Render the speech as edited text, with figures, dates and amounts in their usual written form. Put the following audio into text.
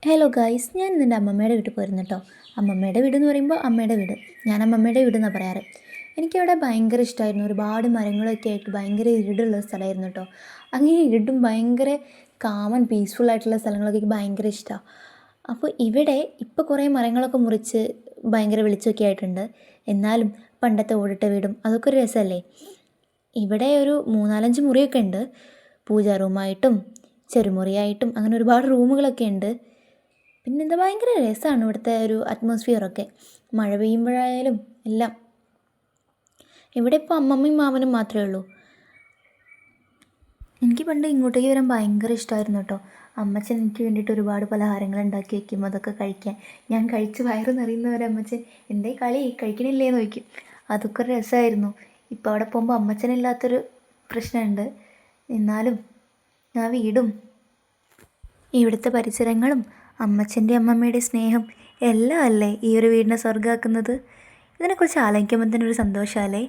Hello guys, ഞാൻ ഇന്ന് അമ്മമ്മയുടെ വീട്ടിൽ പോയിരുന്നു കേട്ടോ. അമ്മമ്മയുടെ വീട് എന്ന് പറയുമ്പോൾ അമ്മയുടെ വീട്, ഞാൻ അമ്മമ്മയുടെ വീട് എന്നാണ് പറയാറ്. എനിക്കവിടെ ഭയങ്കര ഇഷ്ടമായിരുന്നു. ഒരുപാട് മരങ്ങളൊക്കെ ആയിട്ട് ഭയങ്കര ഇരുടുള്ള സ്ഥലമായിരുന്നു കേട്ടോ. അങ്ങനെ ഇരുട്ടും ഭയങ്കര കാമൻ പീസ്ഫുൾ ആയിട്ടുള്ള സ്ഥലങ്ങളൊക്കെ എനിക്ക് ഭയങ്കര ഇഷ്ടമാണ്. അപ്പോൾ ഇവിടെ ഇപ്പോൾ കുറേ മരങ്ങളൊക്കെ മുറിച്ച് ഭയങ്കര വെളിച്ചമൊക്കെ ആയിട്ടുണ്ട്. എന്നാലും പണ്ടത്തെ ഓടിട്ട വീടും അതൊക്കെ ഒരു രസമല്ലേ. ഇവിടെ ഒരു 3-4 മുറിയൊക്കെ ഉണ്ട്. പൂജാ റൂമായിട്ടും ചെറുമുറിയായിട്ടും അങ്ങനെ ഒരുപാട് റൂമുകളൊക്കെ ഉണ്ട്. പിന്നെന്താ ഭയങ്കര രസമാണ് ഇവിടുത്തെ ഒരു അറ്റ്മോസ്ഫിയറൊക്കെ, മഴ പെയ്യുമ്പോഴായാലും എല്ലാം. ഇവിടെ ഇപ്പോൾ അമ്മമ്മയും മാമനും മാത്രമേ ഉള്ളൂ. എനിക്ക് പണ്ട് ഇങ്ങോട്ടേക്ക് വരാൻ ഭയങ്കര ഇഷ്ടമായിരുന്നു കേട്ടോ. അമ്മച്ചൻ എനിക്ക് വേണ്ടിയിട്ട് ഒരുപാട് പലഹാരങ്ങൾ ഉണ്ടാക്കി വയ്ക്കും, അതൊക്കെ കഴിക്കാൻ. ഞാൻ കഴിച്ച് വയറ് നിറയുന്നവരെ അമ്മച്ചൻ എന്തേ കളി കഴിക്കണില്ലേന്ന് ചോദിക്കും. അതൊക്കെ ഒരു രസമായിരുന്നു. ഇപ്പോൾ അവിടെ പോകുമ്പോൾ അമ്മച്ചനില്ലാത്തൊരു പ്രശ്നമുണ്ട്. എന്നാലും ആ വീടും ഇവിടുത്തെ പരിസരങ്ങളും അമ്മച്ചൻ്റെ അമ്മമ്മയുടെ സ്നേഹം എല്ലാം അല്ലേ ഈ ഒരു വീടിനെ സ്വർഗ്ഗമാക്കുന്നത്. ഇതിനെക്കുറിച്ച് ആലോചിക്കുമ്പോൾ തന്നെ ഒരു സന്തോഷമല്ലേ.